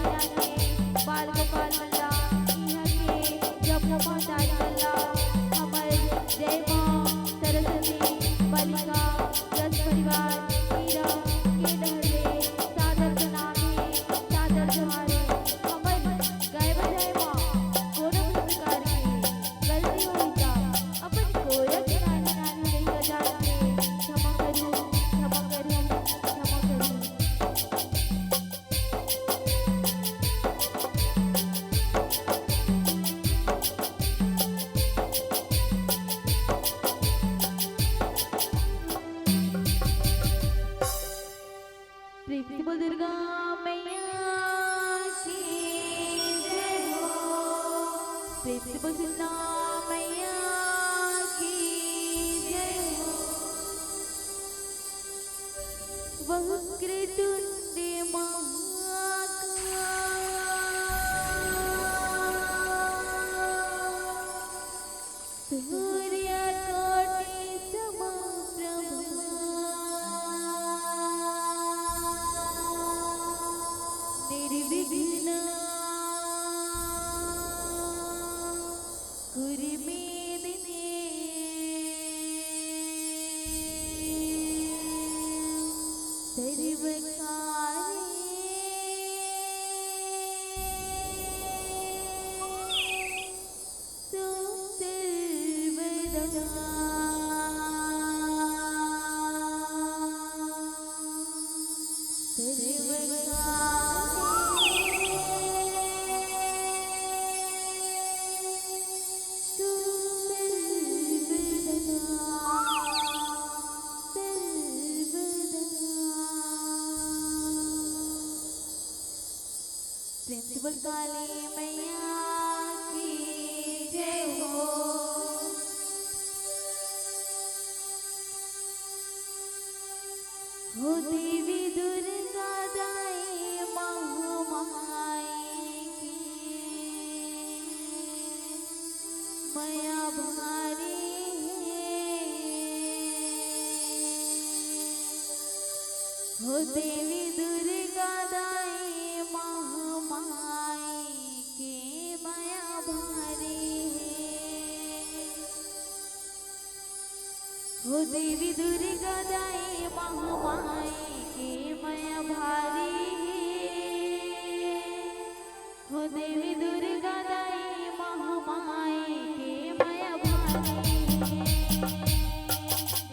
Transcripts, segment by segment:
बाल गोपाल मल्ला इहाँ के जब मोहम्मद सूर्यकोटि समप्रभा निर्विघ्नं कुरु मे प्रिंसिपल काली मैया की जय हो देवी दुर्गा दाई महामाई की मैया भारी हो देवी दुर्गा दाई महामाई के माया भारी हो देवी दुर्गा दाई महामाई के माया भारी हो देवी दुर्गा दाई महामाई के माया भारी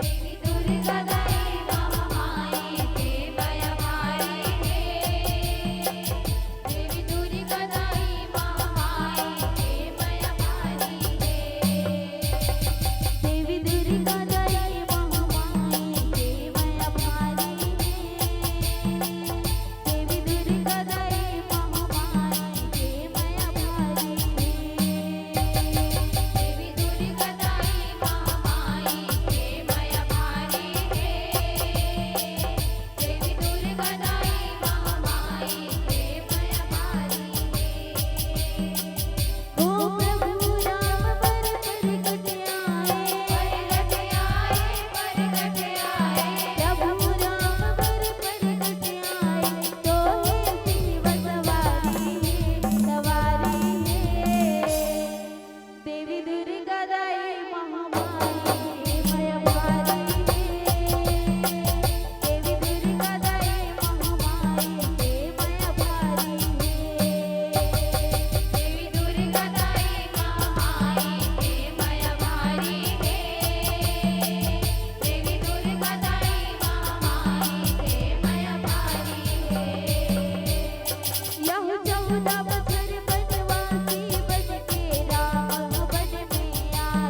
देवी दुर्गा दाई महामाई के माया भारी देवी दुर्गा दाई महामाई के माया भारी देवी दुर्गा दाई महामाई के माया भारी देवी दुर्गा दाई महामाई के माया भारी देवी दुर्गा दाई महामाई के माया भारी देवी दुर्गा दाई महामाई के माया भारी ओ प्रभु राम पर प्रगट आए प्रभु राम पर प्रगट आए तो हे शिव सवारी देवी दुर्गा दाई महामाई माया भारी देवी दुर्गा दाई महामाई के माया भारी देवी दुर्गा दाई महामाई के माया भारी देवी दुर्गा दाई महामाई के माया भारी यह 14 बछर बनवासी बन के राम वन में आए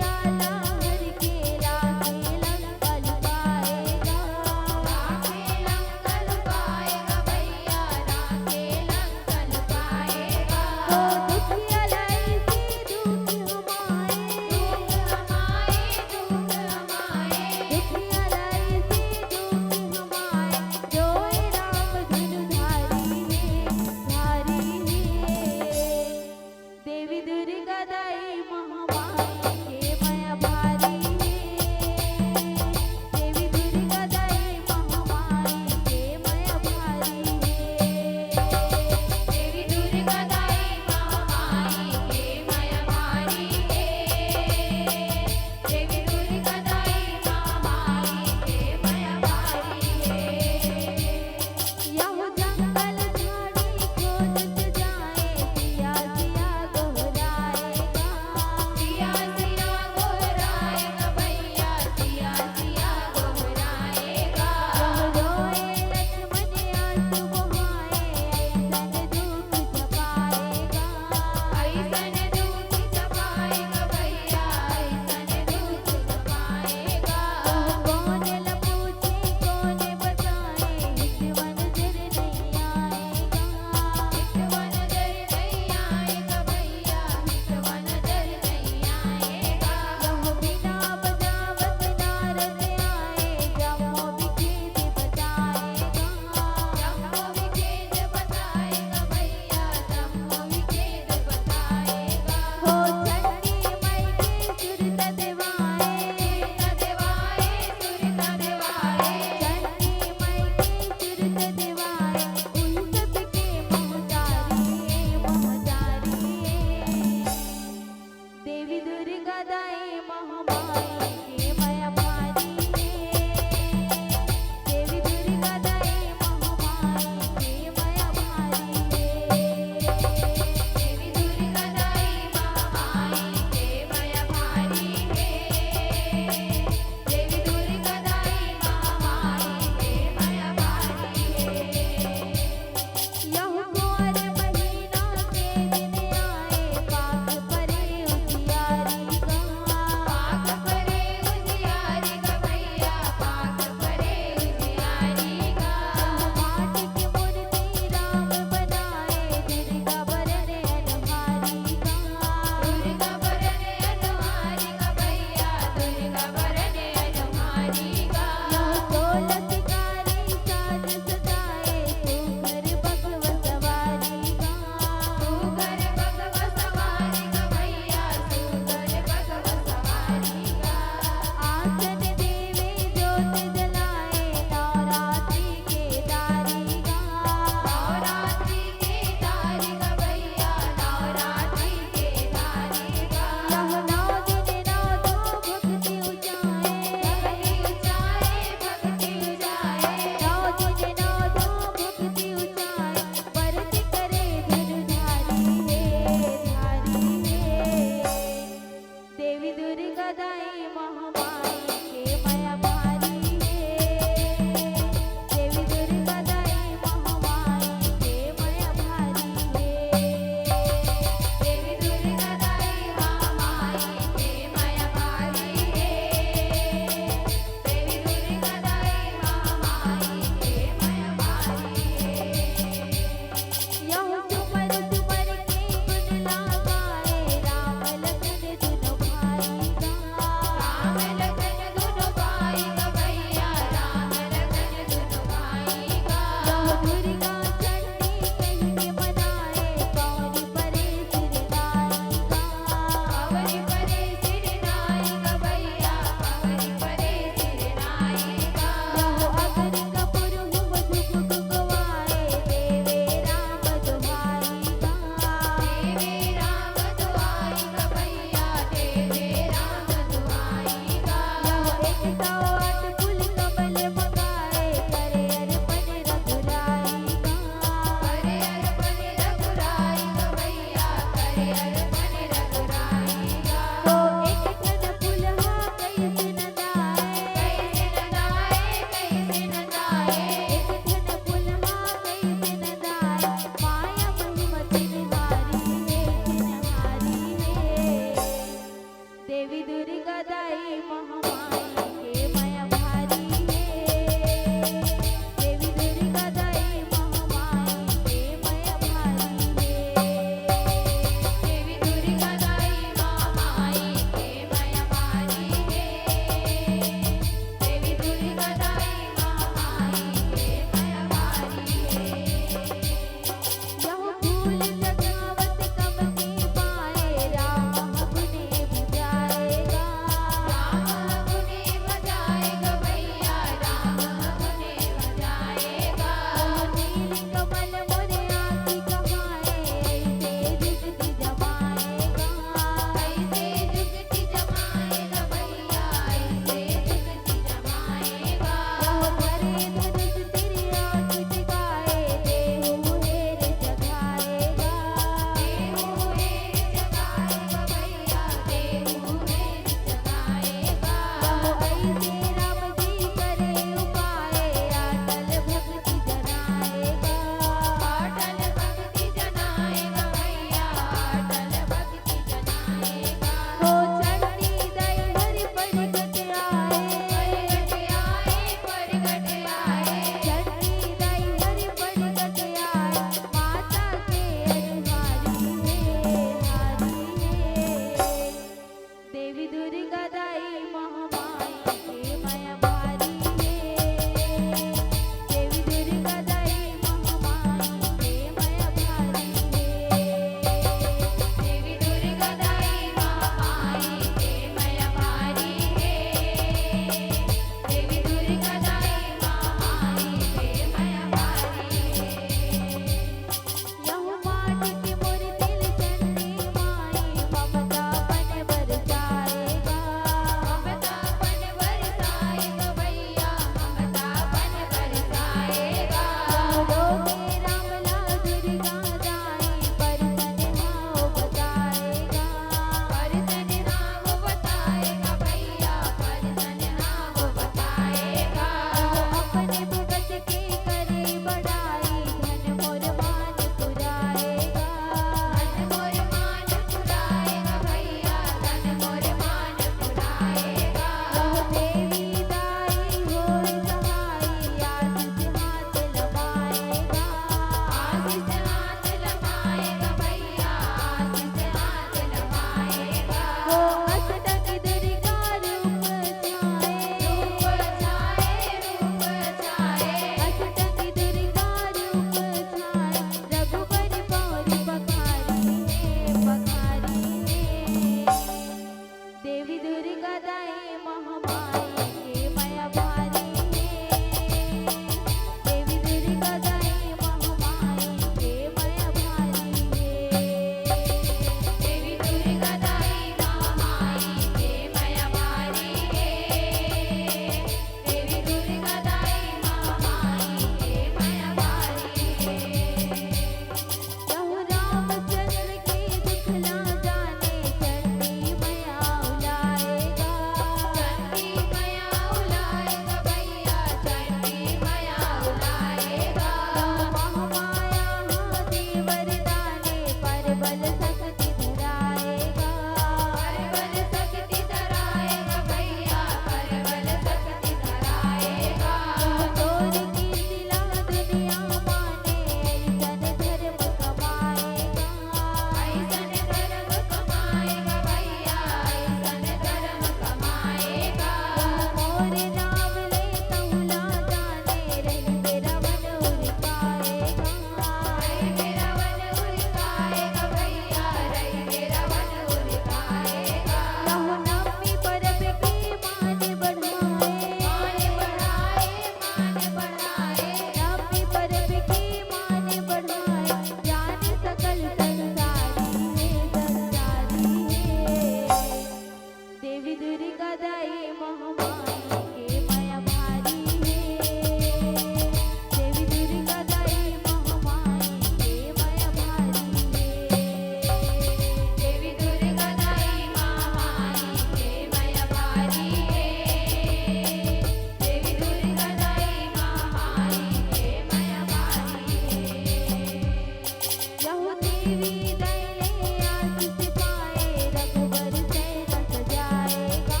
देवी दैले आशीष पाए रघुवर सैन सजाएगा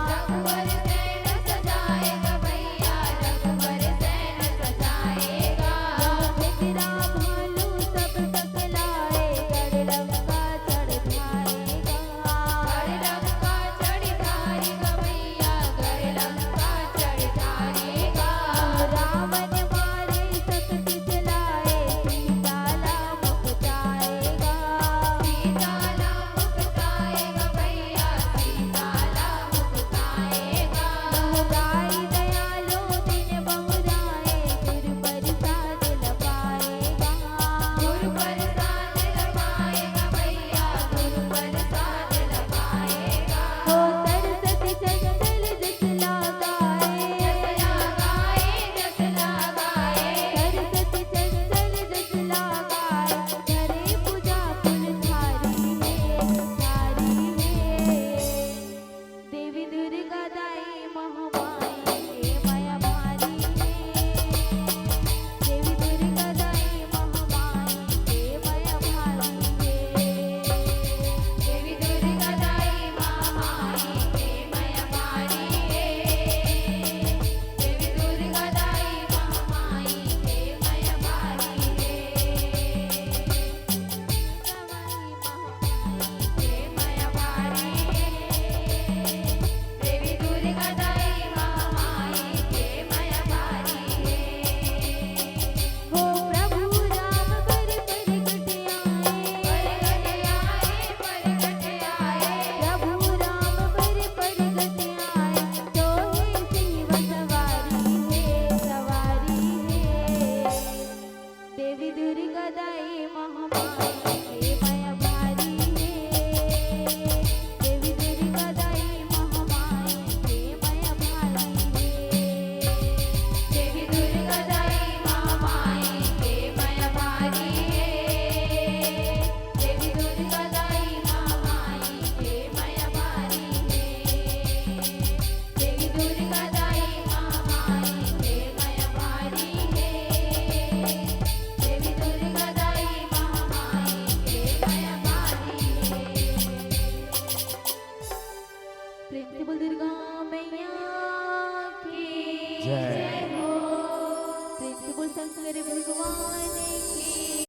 रघुवर सैन सजाएगा भैया रघुवर सैन सजाएगा मित्रा भालू सब टकलाए गढ़ लंका चढ़ जाएगा गढ़ लंका चढ़ जाएगा भैया गढ़ लंका चढ़ जाएगा रावण मारे सकति चलाए सीता लाम बचाएगा सीता लाम बचाएगा भैया सीता लाम बचाएगा बहुराई दयालो दिन बहुराए गुरु प्रसाद लपाएगा गुरु प्रसाद लपाएगा भैया गुरु प्रसाद लपाएगा हो सरस्वती चंचल जस लगाए जस लगाए सरस्वती चंचल जस लगाए करे पूजा फूल थारी है देवी दुर्गा दाई महामाई हे माया भारी है देवी दुर्गा दाई महामाई हे माया भारी है देवी दुर्गा दाई महामाई हे माया भारी है देवी दुर्गा दाई महामाई हे माया भारी है हे माया भारी है देवी दुर्गा दाई महामाई हे माया भारी है हो प्रभु राम पर प्रगट आए प्रभु राम पर प्रगट आए तो ही शिव सवारी है देवी दुर्गा दाई महामाई हे माया भारी है देवी दुर्गा दाई महामाई हे माया भारी है देवी दुर्गा दाई महामाई हे माया भारी है देवी दुर्गा दाई महामाई हे माया भारी है देवी दुर्गा दाई महामाई हे माया भारी है देवी दुर्गा दाई महामाई हे माया भारी है प्रेम से बोल दुर्गा मैया की जय।